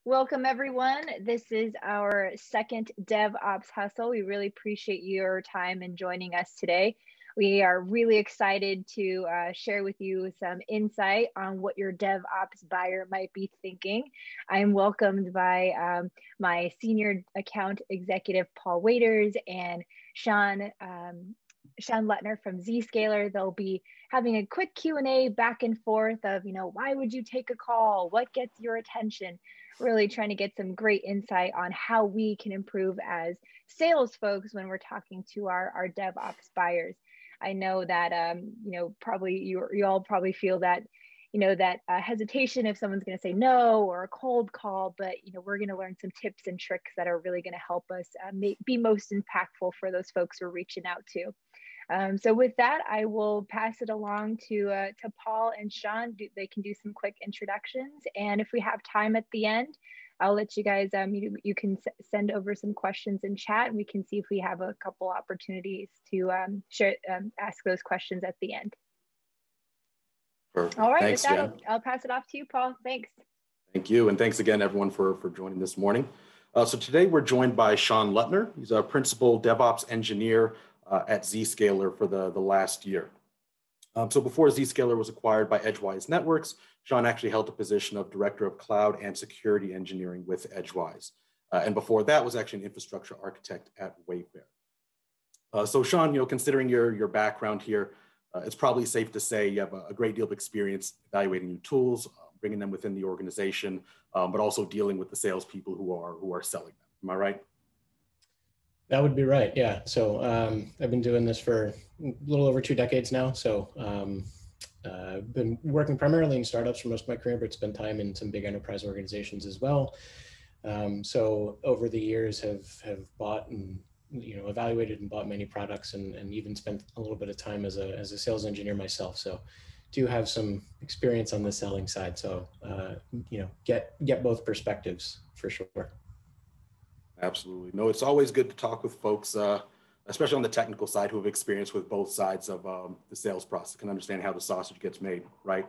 Welcome, everyone. This is our second DevOps Hustle. We really appreciate your time and joining us today. We are really excited to share with you some insight on what your DevOps buyer might be thinking. I am welcomed by my senior account executive, Paul Waiters, and Sean Lutner from Zscaler. They'll be having a quick Q&A back and forth of, why would you take a call? What gets your attention? Really trying to get some great insight on how we can improve as sales folks when we're talking to our DevOps buyers. I know that, probably you all probably feel that, that hesitation if someone's going to say no or a cold call, but, we're going to learn some tips and tricks that are really going to help us be most impactful for those folks we're reaching out to. So with that, I will pass it along to Paul and Sean. They can do some quick introductions. And if we have time at the end, I'll let you guys, you can send over some questions in chat, and we can see if we have a couple opportunities to ask those questions at the end. Perfect. All right, thanks, with that, Jen. I'll pass it off to you, Paul. Thanks. Thank you. And thanks again, everyone, for joining this morning. So today we're joined by Sean Lutner. He's our Principal DevOps Engineer at Zscaler for the last year. So before Zscaler was acquired by Edgewise Networks, Sean actually held the position of Director of Cloud and Security Engineering with Edgewise. And before that was actually an infrastructure architect at Wayfair. So Sean, considering your background here, it's probably safe to say you have a great deal of experience evaluating new tools, bringing them within the organization, but also dealing with the salespeople who are selling them. Am I right? That would be right, yeah. So I've been doing this for a little over 2 decades now. So I've been working primarily in startups for most of my career, but spent time in some big enterprise organizations as well. So over the years have bought and evaluated and bought many products, and even spent a little bit of time as a sales engineer myself. So do have some experience on the selling side. So get both perspectives for sure. Absolutely. No, it's always good to talk with folks, especially on the technical side, who have experience with both sides of the sales process, can understand how the sausage gets made, right?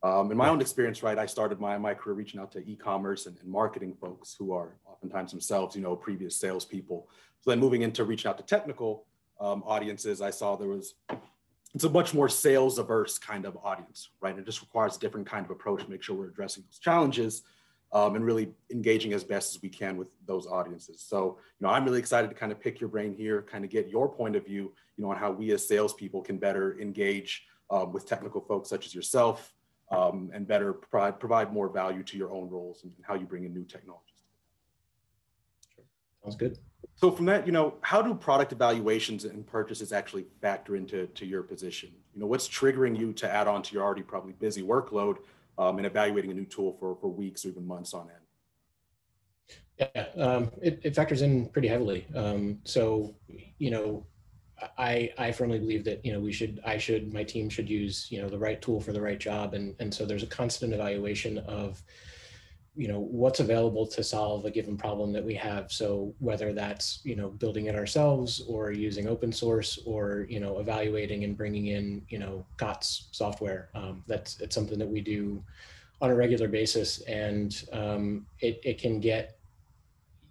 In my own experience, right, I started my career reaching out to e-commerce and marketing folks who are oftentimes themselves, previous salespeople. So then moving into reaching out to technical audiences, I saw it's a much more sales averse kind of audience, right? It just requires a different kind of approach to make sure we're addressing those challenges. And really engaging as best as we can with those audiences. So, I'm really excited to kind of pick your brain here, kind of get your point of view, on how we as salespeople can better engage with technical folks such as yourself, and better provide more value to your own roles and how you bring in new technologies. Sure. Sounds good. So from that, how do product evaluations and purchases actually factor into your position? What's triggering you to add on to your already probably busy workload and evaluating a new tool for weeks or even months on end? Yeah, it factors in pretty heavily. So, I firmly believe that, my team should use, the right tool for the right job. And so there's a constant evaluation of, what's available to solve a given problem that we have. So whether that's, building it ourselves or using open source or, evaluating and bringing in, COTS software, it's something that we do on a regular basis. And it can get,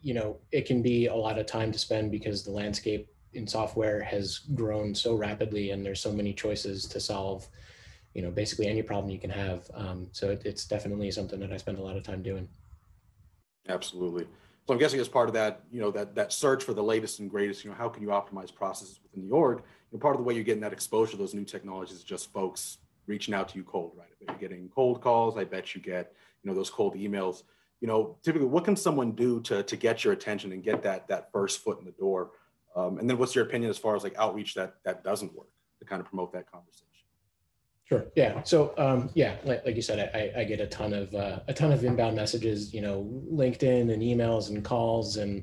it can be a lot of time to spend because the landscape in software has grown so rapidly and there's so many choices to solve basically any problem you can have. So it's definitely something that I spend a lot of time doing. Absolutely. So I'm guessing as part of that, that search for the latest and greatest, how can you optimize processes within the org? Part of the way you're getting that exposure to those new technologies is just folks reaching out to you cold, right? I bet you're getting cold calls. I bet you get, those cold emails. Typically, what can someone do to get your attention and get that first foot in the door? And then what's your opinion as far as outreach that doesn't work to kind of promote that conversation? Sure. Yeah. So like you said, I get a ton of inbound messages, LinkedIn and emails and calls, and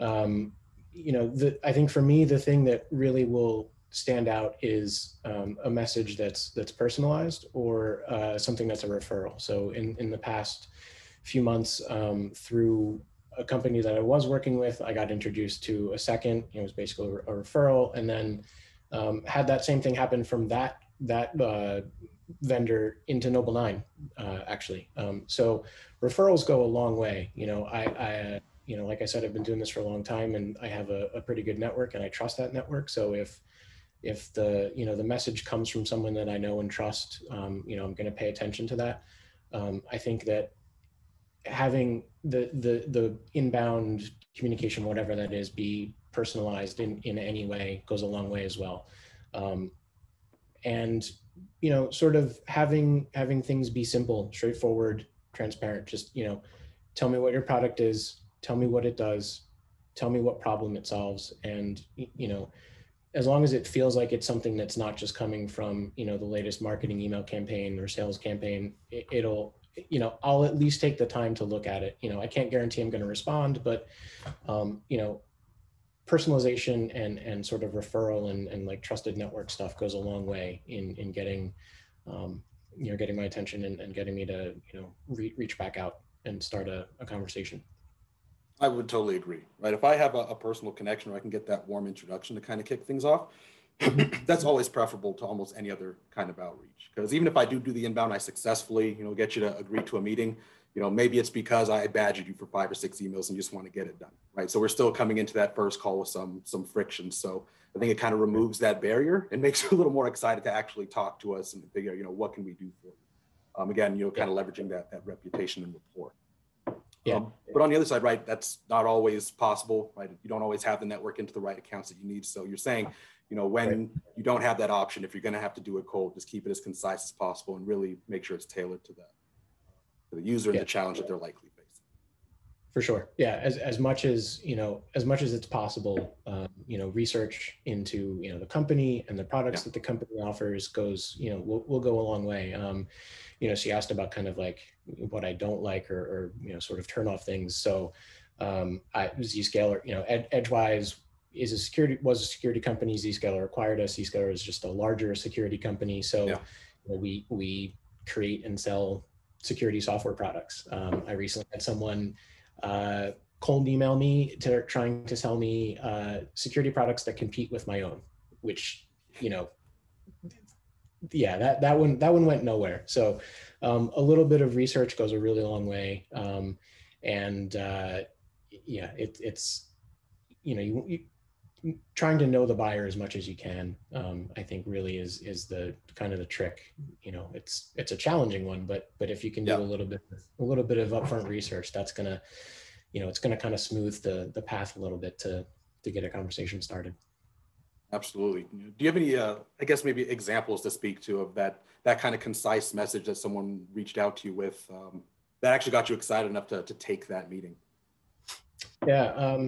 I think for me the thing that really will stand out is a message that's personalized or something that's a referral. So in the past few months, through a company that I was working with, I got introduced to a second. It was basically a referral, and then had that same thing happen from that vendor into Noble 9, actually. So referrals go a long way. Like I said, I've been doing this for a long time, and I have a pretty good network, and I trust that network. So if the message comes from someone that I know and trust, I'm going to pay attention to that. I think that having the inbound communication, whatever that is, be personalized in any way goes a long way as well. And sort of having things be simple, straightforward, transparent. Just tell me what your product is, tell me what it does, tell me what problem it solves, and as long as it feels like it's something that's not just coming from the latest marketing email campaign or sales campaign, I'll at least take the time to look at it. I can't guarantee I'm going to respond, but personalization and sort of referral and like trusted network stuff goes a long way in getting getting my attention and getting me to reach back out and start a conversation. I would totally agree, right? If I have a personal connection, or I can get that warm introduction to kind of kick things off, that's always preferable to almost any other kind of outreach. Because even if I do the inbound, I successfully, get you to agree to a meeting, maybe it's because I badgered you for 5 or 6 emails and you just want to get it done, right? So we're still coming into that first call with some friction. So I think it kind of removes that barrier and makes you a little more excited to actually talk to us and figure out, what can we do for you? Again, kind of leveraging that reputation and rapport. Yeah. But on the other side, right, that's not always possible, right? You don't always have the network into the right accounts that you need. So you're saying, when you don't have that option, if you're going to have to do it cold, just keep it as concise as possible and really make sure it's tailored to the user and the challenge that they're likely facing. For sure. Yeah. As much as it's possible, research into, the company and the products that the company offers goes, will go a long way. So you asked about kind of like what I don't like or sort of turn off things. So Zscaler, Edgewise was a security company. Zscaler acquired us. Zscaler is just a larger security company. So we create and sell security software products. I recently had someone cold email me trying to sell me security products that compete with my own, which that one went nowhere. So a little bit of research goes a really long way. It's you trying to know the buyer as much as you can, I think really is the kind of the trick. It's a challenging one, but if you can do a little bit of upfront research, that's gonna it's gonna kind of smooth the path a little bit to get a conversation started. Absolutely. Do you have any, I guess maybe examples to speak to of that kind of concise message that someone reached out to you with that actually got you excited enough to take that meeting? Yeah.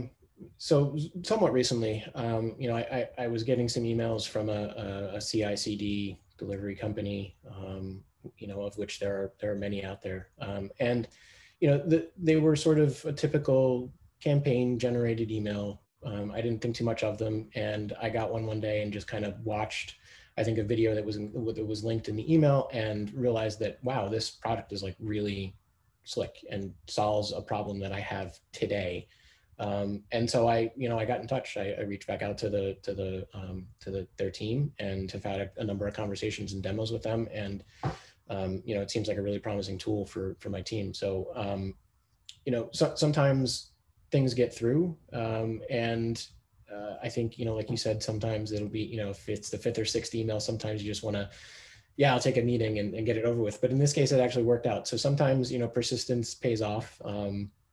So somewhat recently, I was getting some emails from a CI/CD delivery company, of which there are many out there, and they were sort of a typical campaign generated email. I didn't think too much of them, and I got one day and just kind of watched, I think, a video that was linked in the email, and realized that, wow, this product is like really slick and solves a problem that I have today. And so I got in touch. I reached back out to their team and have had a number of conversations and demos with them. And, it seems like a really promising tool for my team. So, sometimes things get through. And I think, like you said, sometimes it'll be, if it's the 5th or 6th email, sometimes you just want to, I'll take a meeting and get it over with. But in this case, it actually worked out. So sometimes, persistence pays off.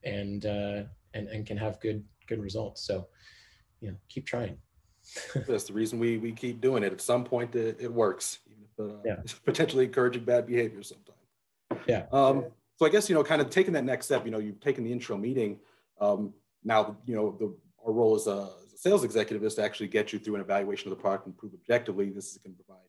And can have good results. So, keep trying. That's the reason we keep doing it. At some point, it works, even if it's potentially encouraging bad behavior sometimes. Yeah. So I guess, kind of taking that next step, you've taken the intro meeting. Now, our role as a sales executive is to actually get you through an evaluation of the product and prove objectively this is going to provide,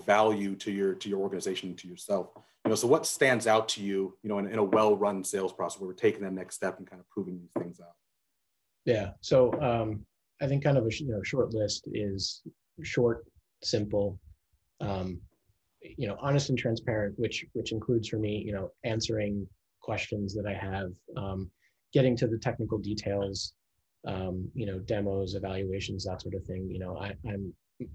value to your organization and to yourself. So what stands out to you, in a well-run sales process where we're taking that next step and kind of proving these things out? Yeah. So I think kind of a short list is short, simple, honest and transparent, which includes for me, answering questions that I have, getting to the technical details, demos, evaluations, that sort of thing.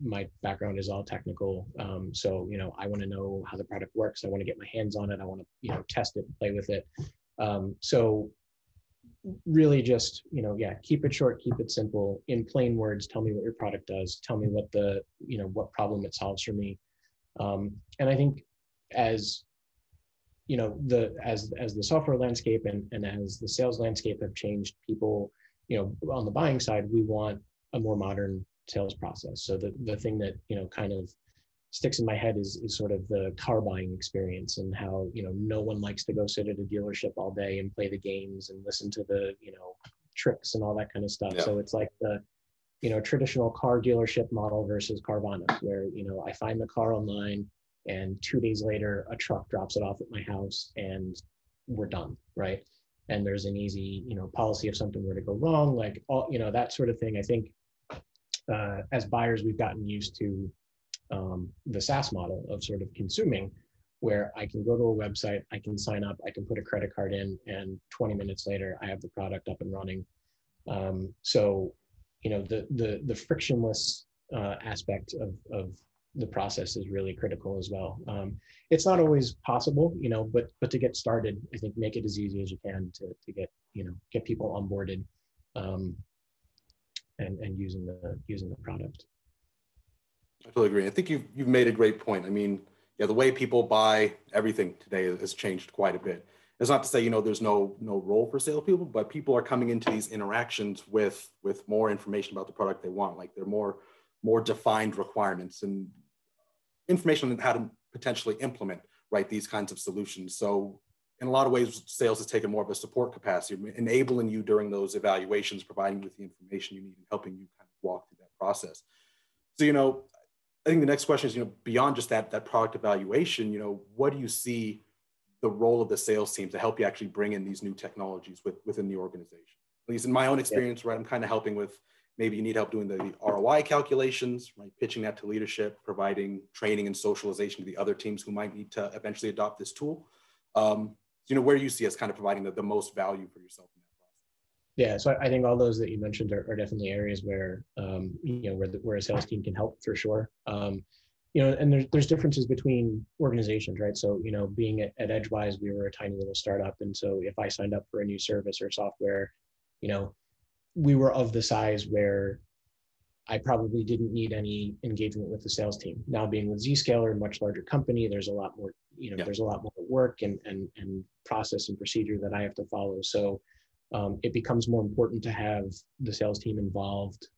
my background is all technical. So, you know, I want to know how the product works. I want to get my hands on it. I want to, you know, test it, play with it. So really just, you know, yeah, keep it short, keep it simple. In plain words, tell me what your product does. Tell me what the, you know, what problem it solves for me. And I think as, you know, as the software landscape and as the sales landscape have changed, people, you know, on the buying side, we want a more modern sales process. So the thing that, you know, kind of sticks in my head is sort of the car buying experience, and how, you know, no one likes to go sit at a dealership all day and play the games and listen to the, you know, tricks and all that kind of stuff. Yeah. So it's like the, you know, traditional car dealership model versus Carvana, where, you know, I find the car online and 2 days later a truck drops it off at my house and we're done, right? And there's an easy, you know, policy if something were to go wrong, like all, you know, that sort of thing. I think as buyers, we've gotten used to the SaaS model of sort of consuming, where I can go to a website, I can sign up, I can put a credit card in, and 20 minutes later, I have the product up and running. So, you know, the frictionless aspect of the process is really critical as well. It's not always possible, you know, but to get started, I think make it as easy as you can to get, you know, get people onboarded and using the product. I totally agree. I think you've made a great point. I mean, yeah, the way people buy everything today has changed quite a bit. It's not to say, you know, there's no role for salespeople, but people are coming into these interactions with more information about the product they want. Like they're more defined requirements and information on how to potentially implement, right, these kinds of solutions. So in a lot of ways, sales has taken more of a support capacity, enabling you during those evaluations, providing you with the information you need and helping you kind of walk through that process. So, you know, I think the next question is, you know, beyond just that product evaluation, you know, what do you see the role of the sales team to help you actually bring in these new technologies within the organization? At least in my own experience, right, I'm kind of helping with, maybe you need help doing the ROI calculations, right, pitching that to leadership, providing training and socialization to the other teams who might need to eventually adopt this tool. You know, where you see us kind of providing the most value for yourself in that process? Yeah, so I think all those that you mentioned are definitely areas where, you know, where a sales team can help for sure. You know, and there's differences between organizations, right? So, you know, being at Edgewise, we were a tiny little startup. And so if I signed up for a new service or software, you know, we were of the size where I probably didn't need any engagement with the sales team. Now being with Zscaler, a much larger company, there's a lot more, you know, there's a lot more work and process and procedure that I have to follow. So it becomes more important to have the sales team involved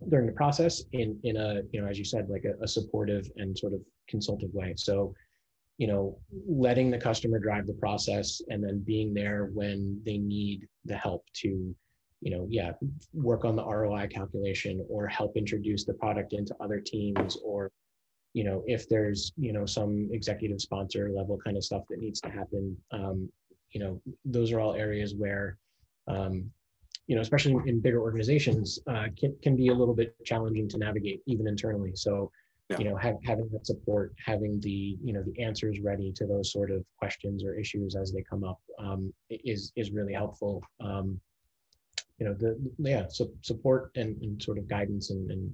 during the process in a, you know, as you said, like a supportive and sort of consultative way. So, you know, letting the customer drive the process and then being there when they need the help to, you know, yeah, work on the ROI calculation or help introduce the product into other teams, or, you know, if there's, you know, some executive sponsor level kind of stuff that needs to happen, you know, those are all areas where, you know, especially in bigger organizations, can be a little bit challenging to navigate even internally. So, yeah, you know, having that support, having the, you know, the answers ready to those sort of questions or issues as they come up is really helpful. You know, so support and sort of guidance and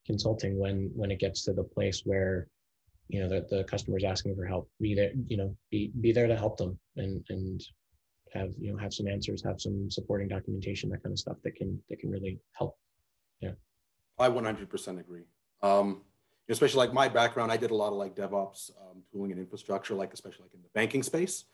consulting when it gets to the place where, you know, the customer's asking for help, be there, you know, be there to help them and have, you know, have some answers, have some supporting documentation, that kind of stuff that can really help. Yeah. I 100% agree. Especially like my background, I did a lot of like DevOps tooling and infrastructure, like especially like in the banking space.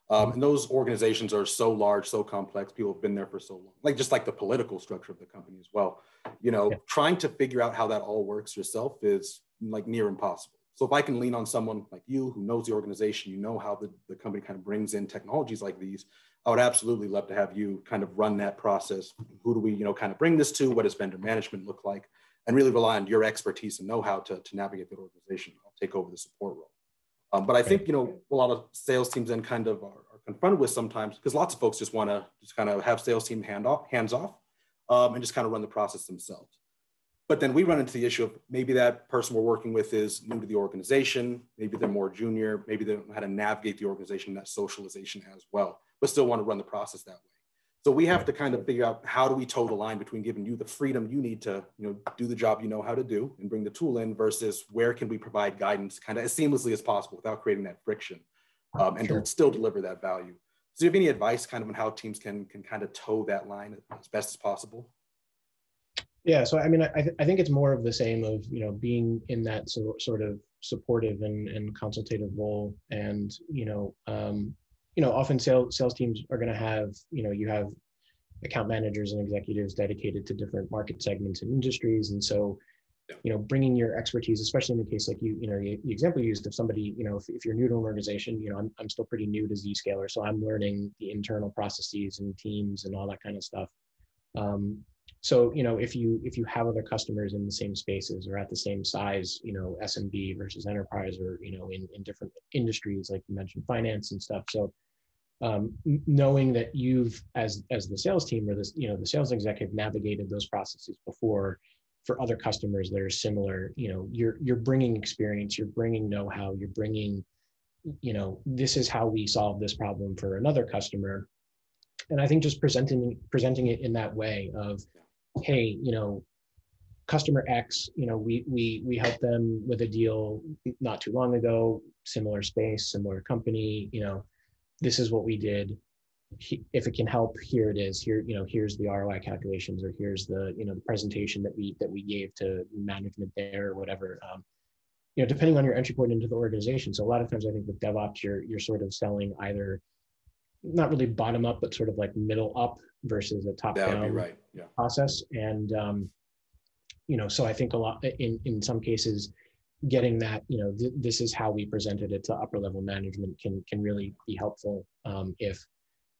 And those organizations are so large, so complex. People have been there for so long, like just like the political structure of the company as well. You know, trying to figure out how that all works yourself is like near impossible. So if I can lean on someone like you who knows the organization, you know how the company kind of brings in technologies like these, I would absolutely love to have you kind of run that process. Who do we, you know, kind of bring this to? What does vendor management look like? And really rely on your expertise and know-how to navigate that organization. I'll take over the support role. But I think, you know, a lot of sales teams then kind of are confronted with sometimes, because lots of folks just want to just kind of have sales team hands off and just kind of run the process themselves. But then we run into the issue of maybe that person we're working with is new to the organization, maybe they're more junior, maybe they don't know how to navigate the organization, that socialization as well, but still want to run the process that way. So we have to kind of figure out, how do we toe the line between giving you the freedom you need to, do the job you know how to do and bring the tool in, versus where can we provide guidance kind of as seamlessly as possible without creating that friction, and Sure. still deliver that value. So do you have any advice kind of on how teams can kind of toe that line as best as possible? Yeah, so I mean, I think it's more of the same of, being in that sort of supportive and consultative role, and often sales teams are going to have, you have account managers and executives dedicated to different market segments and industries, and so bringing your expertise, especially in the case like the example you used of somebody, if you're new to an organization, I'm still pretty new to Zscaler, so I'm learning the internal processes and teams and all that kind of stuff. So, if you have other customers in the same spaces or at the same size, SMB versus enterprise, or, in different industries, like you mentioned, finance and stuff. So, knowing that you've, as the sales team or the sales executive, navigated those processes before for other customers that are similar, you're bringing experience, you're bringing know-how, you're bringing, this is how we solve this problem for another customer. And I think just presenting it in that way of, hey, customer X, we helped them with a deal not too long ago, similar space, similar company, this is what we did. If it can help, here it is. Here, here's the ROI calculations, or here's the, the presentation that we gave to management there, or whatever. Depending on your entry point into the organization. So a lot of times, I think with DevOps, you're sort of selling either not really bottom up, but sort of like middle up versus a top down right. Yeah. process. And so I think a lot in some cases, getting that, this is how we presented it to upper level management can really be helpful. If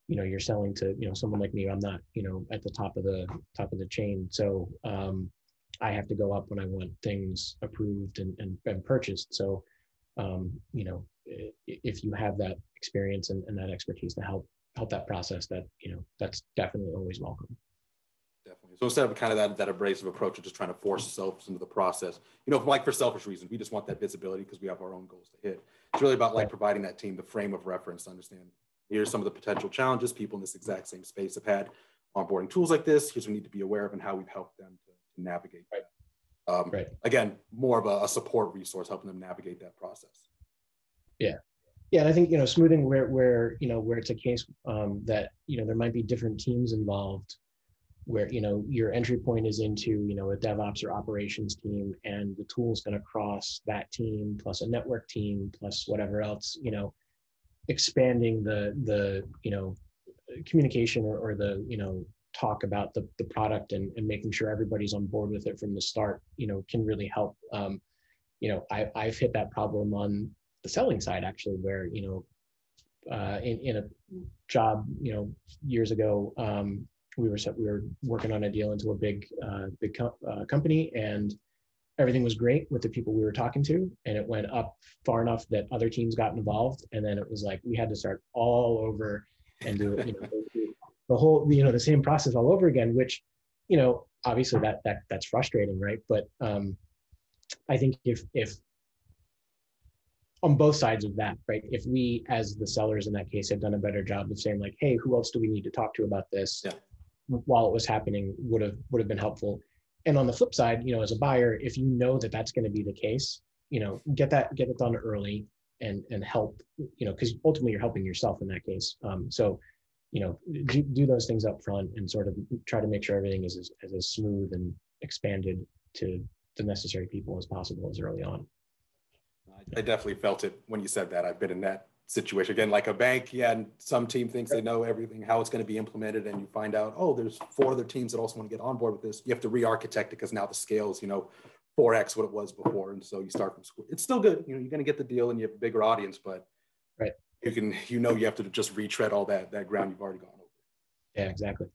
you're selling to someone like me, I'm not at the top of the chain, so I have to go up when I want things approved and purchased. So if you have that experience and that expertise to help that process, that's definitely always welcome. Definitely. So instead of kind of that abrasive approach of just trying to force ourselves into the process, like for selfish reasons, we just want that visibility because we have our own goals to hit. It's really about providing that team the frame of reference to understand, here's some of the potential challenges people in this exact same space have had onboarding tools like this. Here's what we need to be aware of and how we've helped them to navigate that. Again, more of a support resource, helping them navigate that process. Yeah. Yeah, and I think smoothing where it's a case that there might be different teams involved, where your entry point is into a DevOps or operations team, and the tool is going to cross that team plus a network team plus whatever else. Expanding the communication or the talk about the product and making sure everybody's on board with it from the start. Can really help. I've hit that problem on the selling side, actually, where in a job years ago, we were working on a deal into a big company, and everything was great with the people we were talking to, and it went up far enough that other teams got involved, and then it was like we had to start all over and do the whole the same process all over again, which obviously that's frustrating, right? But I think if on both sides of that, right? If we, as the sellers in that case, had done a better job of saying like, hey, who else do we need to talk to about this while it was happening, would have been helpful. And on the flip side, as a buyer, if you know that that's going to be the case, get it done early and help, because ultimately you're helping yourself in that case. So, do those things up front and sort of try to make sure everything is as smooth and expanded to the necessary people as possible as early on. I definitely felt it when you said that. I've been in that situation again, like a bank. Yeah, and some team thinks they know everything, how it's going to be implemented, and you find out, oh, there's 4 other teams that also want to get on board with this. You have to re-architect it because now the scale is, 4x what it was before, and so you start from school. It's still good, you're going to get the deal, and you have a bigger audience, but you can, you have to just retread all that ground you've already gone over. Yeah, exactly.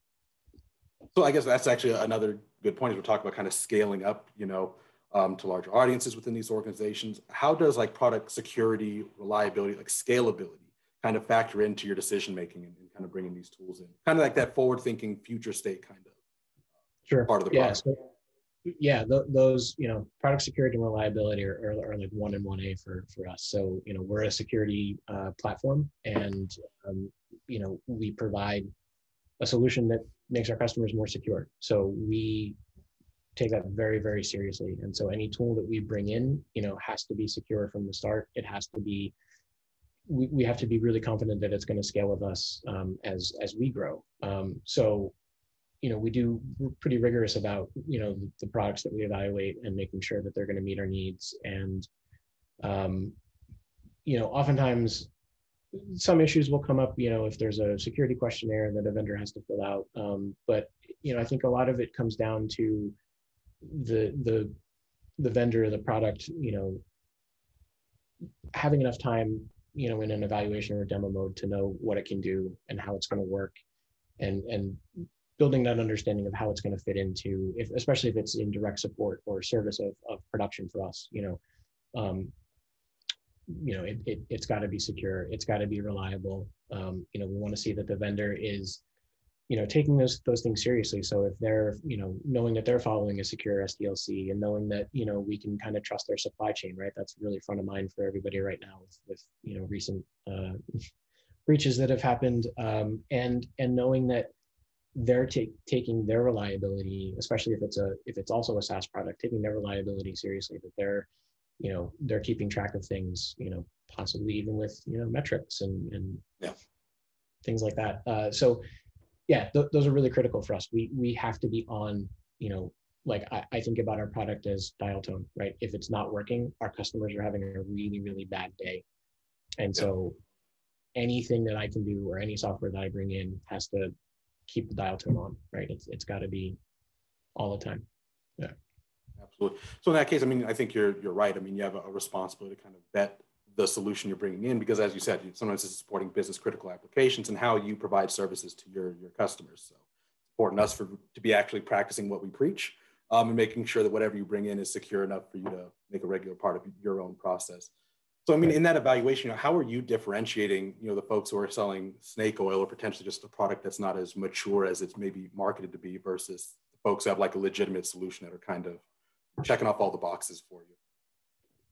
So I guess that's actually another good point, is we're talking about kind of scaling up, to larger audiences within these organizations. How does product security, reliability, scalability kind of factor into your decision making and kind of bringing these tools in? Kind of like that forward thinking future state kind of part of the product. Those product security and reliability are like 1 and 1A for us. So we're a security platform, and we provide a solution that makes our customers more secure. So we take that very, very seriously. And so any tool that we bring in, has to be secure from the start. It has to be, we have to be really confident that it's going to scale with us as we grow. So, we're pretty rigorous about, the products that we evaluate and making sure that they're going to meet our needs. And, oftentimes some issues will come up, if there's a security questionnaire that a vendor has to fill out. But, I think a lot of it comes down to the vendor, the product, having enough time, in an evaluation or demo mode to know what it can do and how it's going to work, and building that understanding of how it's going to fit into, especially if it's in direct support or service of production for us, it's got to be secure. It's got to be reliable. We want to see that the vendor is, taking those things seriously. So if they're, knowing that they're following a secure SDLC, and knowing that, we can kind of trust their supply chain, right? That's really front of mind for everybody right now with recent breaches that have happened. And knowing that they're taking their reliability, especially if it's also a SaaS product, taking their reliability seriously, that they're keeping track of things, possibly even with, metrics and things like that. So yeah, those are really critical for us. We have to be on, like I think about our product as dial tone, right? If it's not working, our customers are having a really, really bad day. And so anything that I can do or any software that I bring in has to keep the dial tone on, right? It's got to be all the time. Yeah. Absolutely. So in that case, I think you're right. You have a responsibility to kind of vet the solution you're bringing in, because as you said, sometimes it's supporting business critical applications and how you provide services to your customers. So it's important us to be actually practicing what we preach, and making sure that whatever you bring in is secure enough for you to make a regular part of your own process. So in that evaluation, how are you differentiating, the folks who are selling snake oil or potentially just a product that's not as mature as it's maybe marketed to be, versus the folks who have like a legitimate solution that are kind of checking off all the boxes for you?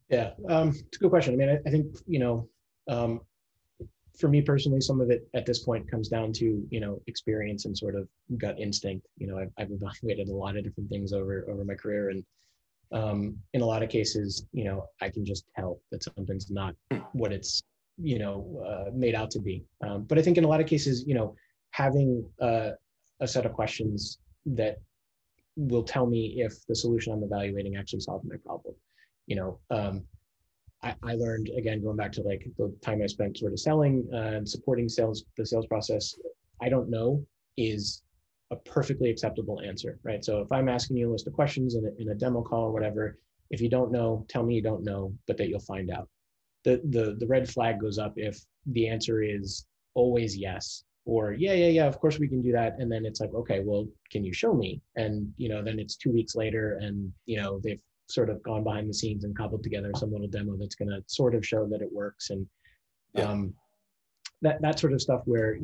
Yeah, it's a good question. I think, for me personally, some of it at this point comes down to, experience and sort of gut instinct. I've evaluated a lot of different things over my career, and in a lot of cases, I can just tell that something's not what it's, made out to be. But I think in a lot of cases, having a set of questions that will tell me if the solution I'm evaluating actually solves my problem. I learned, again, going back to like the time I spent sort of selling and supporting the sales process, I don't know is a perfectly acceptable answer, right? So if I'm asking you a list of questions in a demo call or whatever, if you don't know, tell me you don't know, but that you'll find out. The red flag goes up if the answer is always yes, or yeah, of course we can do that. And then it's like, okay, well, can you show me? And, then it's 2 weeks later and, they've sort of gone behind the scenes and cobbled together some little demo that's going to sort of show that it works. And that sort of stuff where,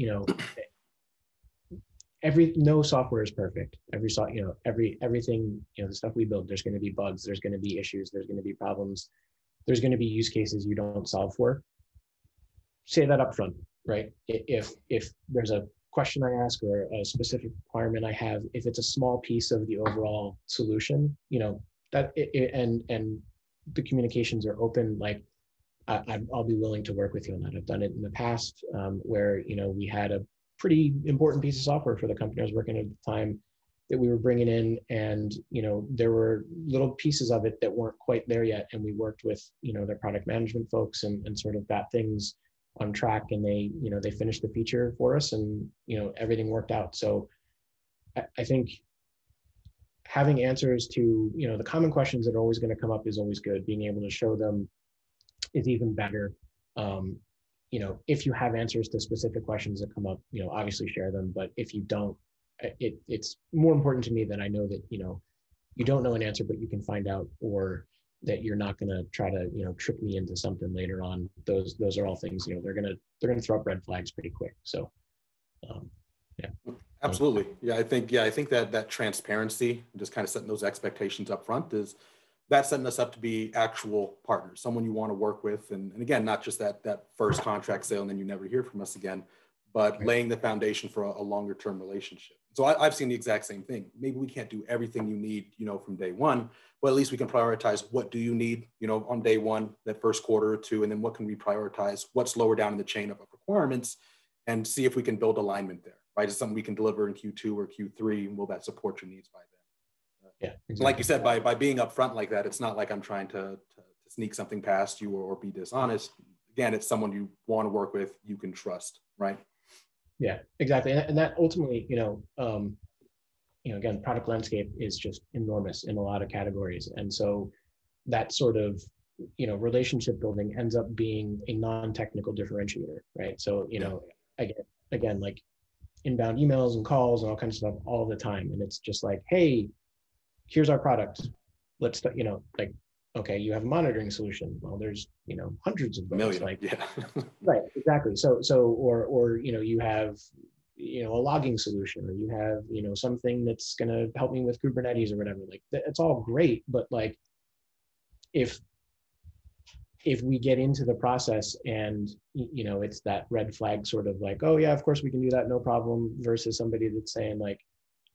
no software is perfect. Everything, the stuff we build, there's going to be bugs, there's going to be issues, there's going to be problems, there's going to be use cases you don't solve for. Say that up front, right? If there's a question I ask or a specific requirement I have, if it's a small piece of the overall solution, and the communications are open, like I'll be willing to work with you on that. I've done it in the past where, we had a pretty important piece of software for the company I was working at the time that we were bringing in, and, there were little pieces of it that weren't quite there yet. And we worked with, their product management folks and sort of got things on track, and they finished the feature for us, and, everything worked out. So I think having answers to, the common questions that are always going to come up is always good. Being able to show them is even better. If you have answers to specific questions that come up, obviously share them. But if you don't, it's more important to me that I know that, you don't know an answer, but you can find out, or that you're not going to try to, trick me into something later on. Those are all things, they're going to throw up red flags pretty quick. So, yeah. Absolutely. Yeah, I think that transparency, just kind of setting those expectations up front, that's setting us up to be actual partners, someone you want to work with. And again, not just that first contract sale and then you never hear from us again, but laying the foundation for a longer term relationship. So I've seen the exact same thing. Maybe we can't do everything you need, from day one, but at least we can prioritize what do you need, on day one, that first quarter or two, and then what can we prioritize, what's lower down in the chain of requirements, and see if we can build alignment there, right? Is something we can deliver in Q2 or Q3, and will that support your needs by then? Yeah, exactly. Like you said, by being upfront like that, it's not like I'm trying to sneak something past you or be dishonest. Again, it's someone you want to work with, you can trust, right? Yeah, exactly. And that ultimately, again, product landscape is just enormous in a lot of categories. And so that sort of, relationship building ends up being a non-technical differentiator, right? So, again, like inbound emails and calls and all kinds of stuff all the time. And it's just like, hey, here's our product. Let's, like, okay, you have a monitoring solution. Well, there's, hundreds of those. Million. Like, yeah. Right, exactly. So, or, you have, a logging solution, or you have, something that's going to help me with Kubernetes or whatever. Like, it's all great, but like, if we get into the process and, it's that red flag sort of like, oh yeah, of course we can do that, no problem, versus somebody that's saying like,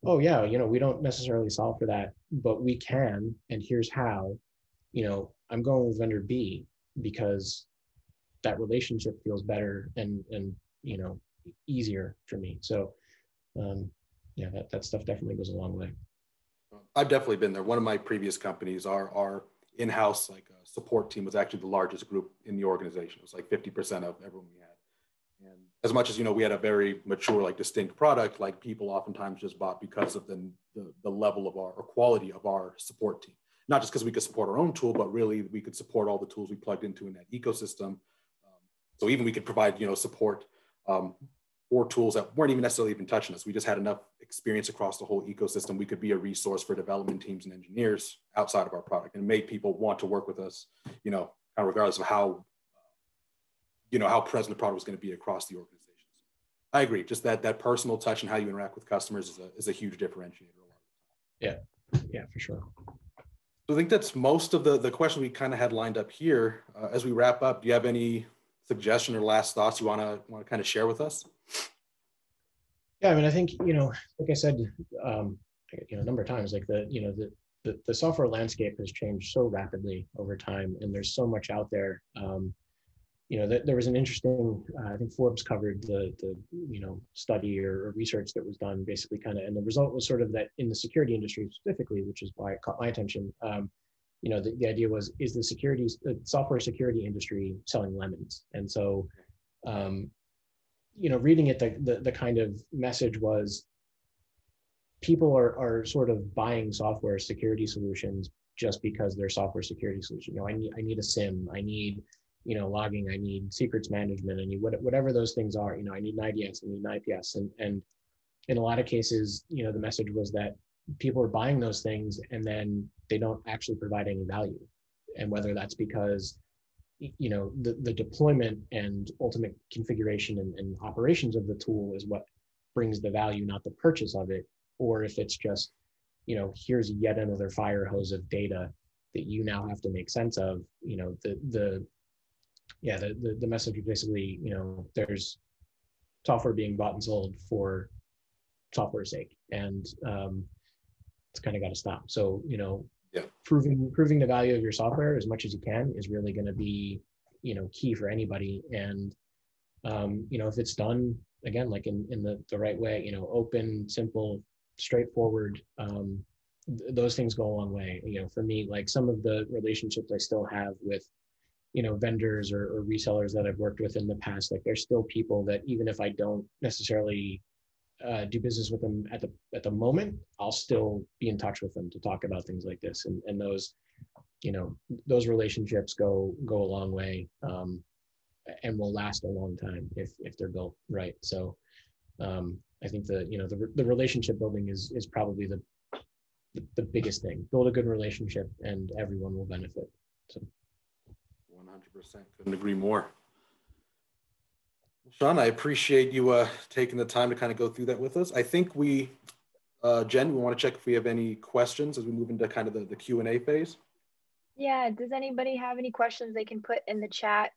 oh yeah, we don't necessarily solve for that, but we can, and here's how, I'm going with vendor B because that relationship feels better and easier for me. So yeah, that stuff definitely goes a long way. I've definitely been there. One of my previous companies, our in-house support team was actually the largest group in the organization. It was like 50% of everyone we had. And as much as, we had a very mature, distinct product, people oftentimes just bought because of the level of or quality of our support team. Not just because we could support our own tool, but really we could support all the tools we plugged into in that ecosystem. So even we could provide, support for tools that weren't even necessarily even touching us. We just had enough experience across the whole ecosystem. We could be a resource for development teams and engineers outside of our product, and made people want to work with us, regardless of how present the product was going to be across the organization. I agree. Just that personal touch and how you interact with customers is a huge differentiator. Yeah, for sure. So I think that's most of the questions we kind of had lined up here. As we wrap up, do you have any suggestion or last thoughts you want to kind of share with us? Yeah, I mean, I think, like I said, a number of times, like the software landscape has changed so rapidly over time, and there's so much out there. There was an interesting, I think Forbes covered the study or research that was done basically and the result was sort of that in the security industry specifically, which is why it caught my attention. The idea was, is the software security industry selling lemons? And so, reading it, the kind of message was, people are sort of buying software security solutions just because they're software security solution. I need a SIM, I need, logging, I need secrets management, I need whatever those things are. I need an IDS, I need an IPS. And in a lot of cases, the message was that people are buying those things and then they don't actually provide any value. And whether that's because, the deployment and ultimate configuration and operations of the tool is what brings the value, not the purchase of it, or if it's just, here's yet another fire hose of data that you now have to make sense of. The message is basically, there's software being bought and sold for software's sake, and it's kind of got to stop. So, proving the value of your software as much as you can is really going to be, key for anybody. And, if it's done, again, like in the right way, open, simple, straightforward, those things go a long way. For me, like some of the relationships I still have with, vendors or resellers that I've worked with in the past, like there's still people that even if I don't necessarily do business with them at the moment, I'll still be in touch with them to talk about things like this. And those, those relationships go a long way, and will last a long time if they're built right. So I think the relationship building is probably the biggest thing. Build a good relationship and everyone will benefit. So 100%, couldn't agree more. Sean, I appreciate you taking the time to kind of go through that with us. I think Jen, we want to check if we have any questions as we move into kind of the Q&A phase. Yeah, does anybody have any questions they can put in the chat?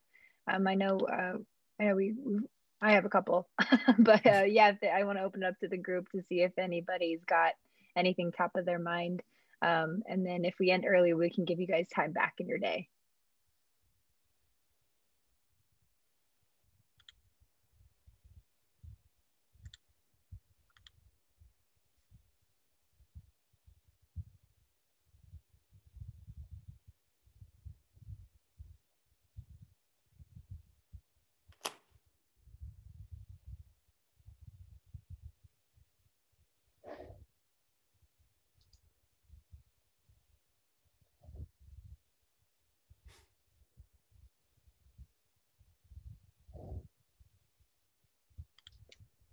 I know we I have a couple, but yeah, I want to open it up to the group to see if anybody's got anything top of their mind. And then if we end early, we can give you guys time back in your day.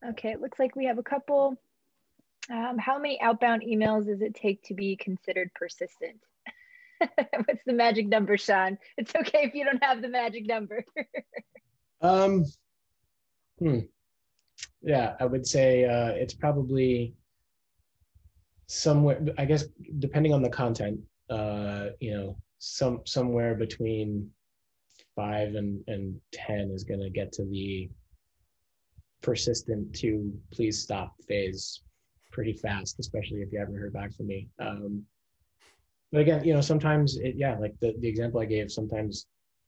Okay, it looks like we have a couple. How many outbound emails does it take to be considered persistent? What's the magic number, Sean? It's okay if you don't have the magic number. Yeah, I would say it's probably somewhere, I guess, depending on the content, somewhere between 5 and 10 is going to get to the persistent to please stop phase pretty fast, especially if you haven't heard back from me. But again, sometimes like the example I gave, sometimes,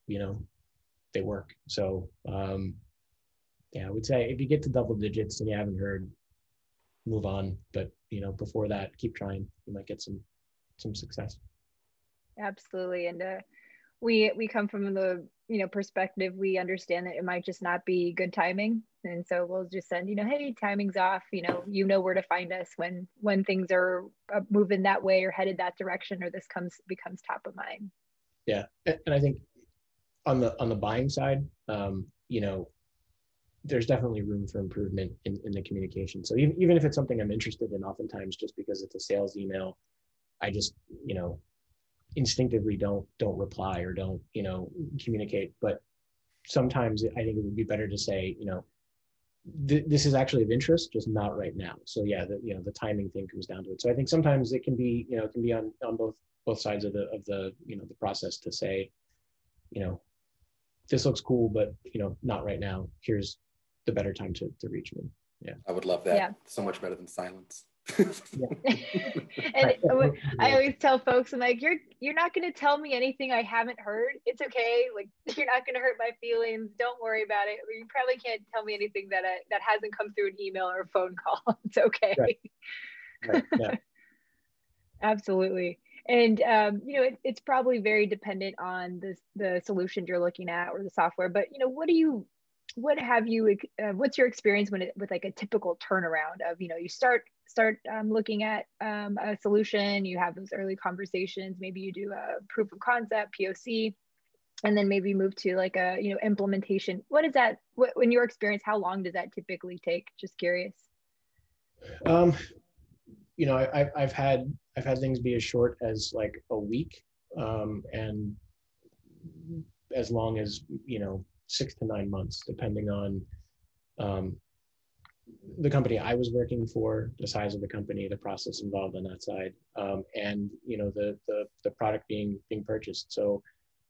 they work. So I would say if you get to double digits and you haven't heard, move on. But before that, keep trying. You might get some success. Absolutely. And we come from the perspective, we understand that it might just not be good timing, and so we'll just send hey, timing's off, where to find us when things are moving that way or headed that direction, or this becomes top of mind. Yeah, and I think on the buying side, there's definitely room for improvement in the communication. So even if it's something I'm interested in, oftentimes just because it's a sales email, I just instinctively don't reply or don't communicate. But sometimes I think it would be better to say this is actually of interest, just not right now. So yeah, the timing thing comes down to it. So I think sometimes it can be on both sides of the the process to say this looks cool, but not right now. Here's the better time to reach me. Yeah, I would love that. Yeah. So much better than silence. And I always tell folks, I'm like, you're not going to tell me anything I haven't heard. It's okay. Like, you're not going to hurt my feelings. Don't worry about it. You probably can't tell me anything that hasn't come through an email or a phone call. It's okay. Right. Yeah. Absolutely. And it's probably very dependent on the solution you're looking at or the software. But what's your experience with like a typical turnaround of you start looking at a solution, you have those early conversations, maybe you do a proof of concept POC, and then maybe move to like a implementation. What is that? In your experience, how long does that typically take? Just curious. I've had things be as short as like a week, and as long as 6 to 9 months, depending on the company I was working for, the size of the company, the process involved on that side, and the product being purchased. So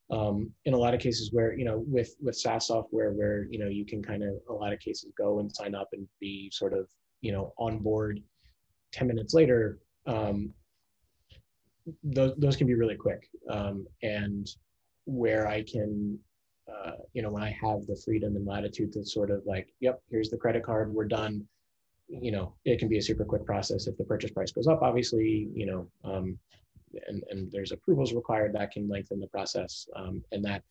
in a lot of cases where with SaaS software, where you can kind of a lot of cases go and sign up and be sort of on board 10 minutes later, those can be really quick, and where I can when I have the freedom and latitude to sort of like, yep, here's the credit card, we're done. It can be a super quick process. If the purchase price goes up, obviously, and there's approvals required, that can lengthen the process, and that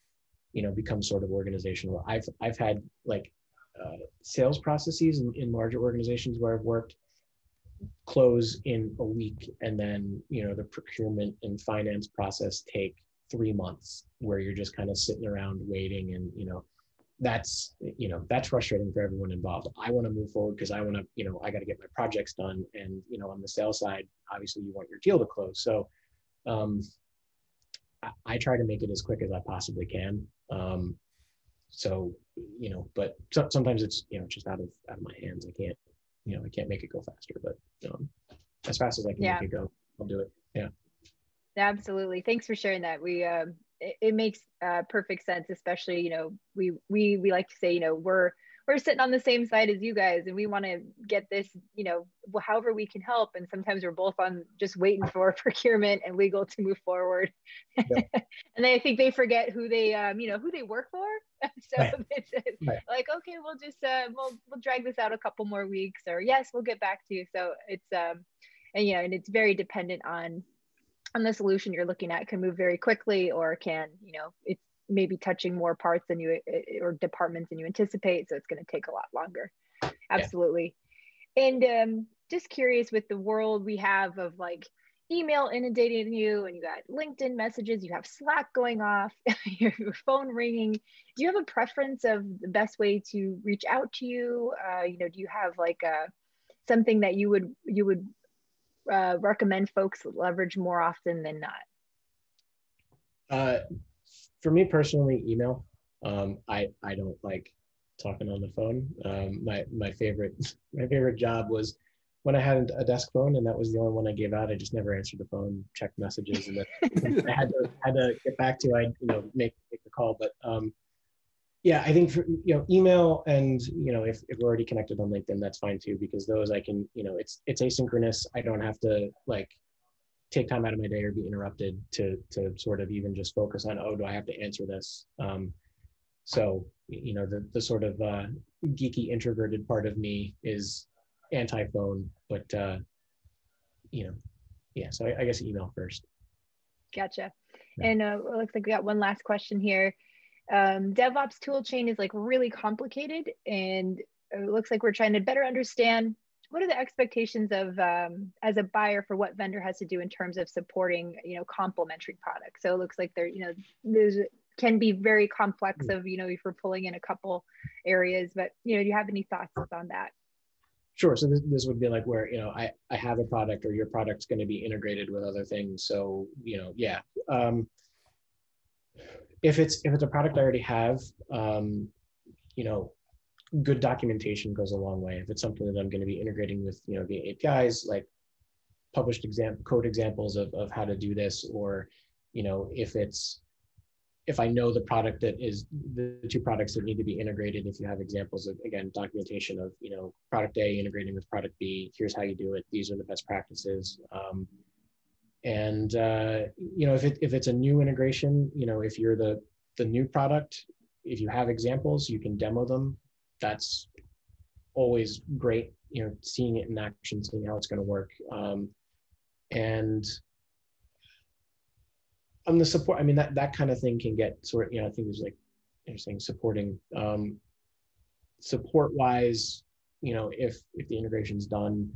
becomes sort of organizational. I've had like sales processes in larger organizations where I've worked close in a week, and then the procurement and finance process take 3 months, where you're just kind of sitting around waiting, and that's frustrating for everyone involved. I want to move forward because I want to I got to get my projects done, and on the sales side, obviously you want your deal to close. So I try to make it as quick as I possibly can. But sometimes it's just out of my hands. I can't make it go faster, but as fast as I can make it go, I'll do it. Yeah. Absolutely. Thanks for sharing that. We it makes perfect sense, especially, we like to say, we're sitting on the same side as you guys, and we want to get this, however we can help. And sometimes we're both on just waiting for procurement and legal to move forward. Yep. And I think they forget who they, who they work for. So right. It's right. Like, okay, we'll just, we'll drag this out a couple more weeks, or yes, we'll get back to you. So it's, and it's very dependent on the solution you're looking at. It can move very quickly, or can, it's maybe touching more parts than you, or departments than you anticipate. So it's going to take a lot longer. Absolutely. Yeah. And just curious, with the world we have of like email inundating you, and you got LinkedIn messages, you have Slack going off, your phone ringing. Do you have a preference of the best way to reach out to you? Do you have like something that you would recommend folks leverage more often than not? For me personally, email. I don't like talking on the phone. My favorite job was when I had a desk phone, and that was the only one I gave out. I just never answered the phone, checked messages, and then I had to get back to, make the call. But yeah, I think for, email, and if we're already connected on LinkedIn, that's fine too, because those I can, it's asynchronous. I don't have to like take time out of my day or be interrupted to sort of even just focus on, oh, do I have to answer this? So the sort of geeky introverted part of me is anti-phone, but yeah, so I guess email first. Gotcha. Yeah. And it looks like we got one last question here. DevOps tool chain is like really complicated, and it looks like we're trying to better understand what are the expectations of as a buyer for what vendor has to do in terms of supporting complementary products. So it looks like there's can be very complex of if we're pulling in a couple areas, but do you have any thoughts on that? Sure. So this would be like where I have a product, or your product's going to be integrated with other things. So yeah. If it's a product I already have, good documentation goes a long way. If it's something that I'm going to be integrating with, via APIs, like published code examples of how to do this, or, if I know the product that is the two products that need to be integrated, if you have examples of, again, documentation of, product A integrating with product B, here's how you do it. These are the best practices. If it's a new integration, if you're the new product, if you have examples, you can demo them. That's always great, seeing it in action, seeing how it's going to work. And on the support, I mean, that kind of thing can get sort of, I think there's like, you're saying supporting, support wise, if the integration's done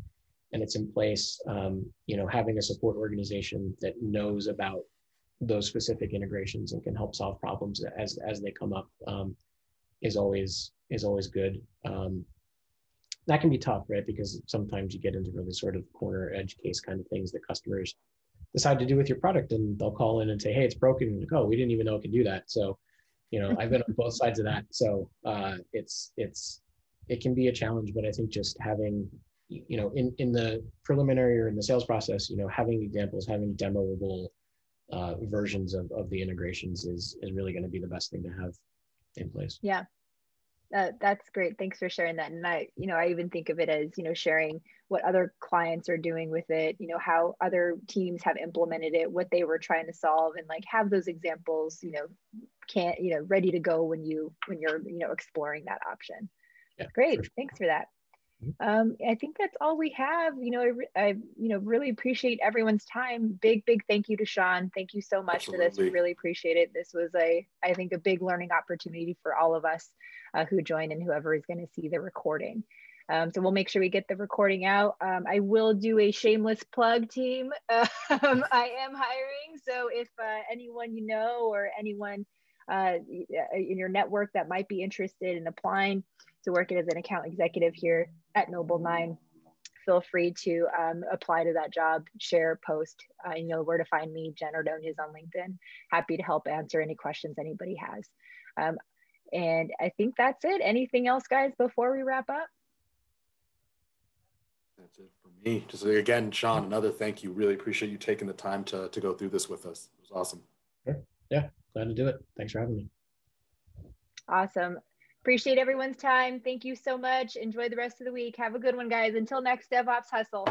and it's in place, having a support organization that knows about those specific integrations and can help solve problems as they come up, is always good. That can be tough, right? Because sometimes you get into really sort of corner edge case kind of things that customers decide to do with your product, and they'll call in and say, hey, it's broken. And like, oh, we didn't even know it could do that. So, I've been on both sides of that. So it can be a challenge, but I think just having, in the preliminary or in the sales process, having examples, having demoable versions of the integrations is really going to be the best thing to have in place. Yeah. That's great. Thanks for sharing that. And I even think of it as, sharing what other clients are doing with it, how other teams have implemented it, what they were trying to solve, and like have those examples, ready to go when you're, exploring that option. Yeah, great. Sure. Thanks for that. I think that's all we have. I really appreciate everyone's time. Big thank you to Sean. Thank you so much for this. We really appreciate it. This was I think a big learning opportunity for all of us who joined and whoever is going to see the recording. So we'll make sure we get the recording out. I will do a shameless plug, team. I am hiring. So if anyone or anyone in your network that might be interested in applying to work as an account executive here at Noble 9, feel free to apply to that job, share, post, where to find me, Jen Ordonez on LinkedIn. Happy to help answer any questions anybody has. And I think that's it. Anything else, guys, before we wrap up? That's it for me. Just again, Sean, another thank you. Really appreciate you taking the time to go through this with us. It was awesome. Sure. Yeah. glad to do it. Thanks for having me. Awesome. Appreciate everyone's time. Thank you so much. Enjoy the rest of the week. Have a good one, guys. Until next DevOps Hustle.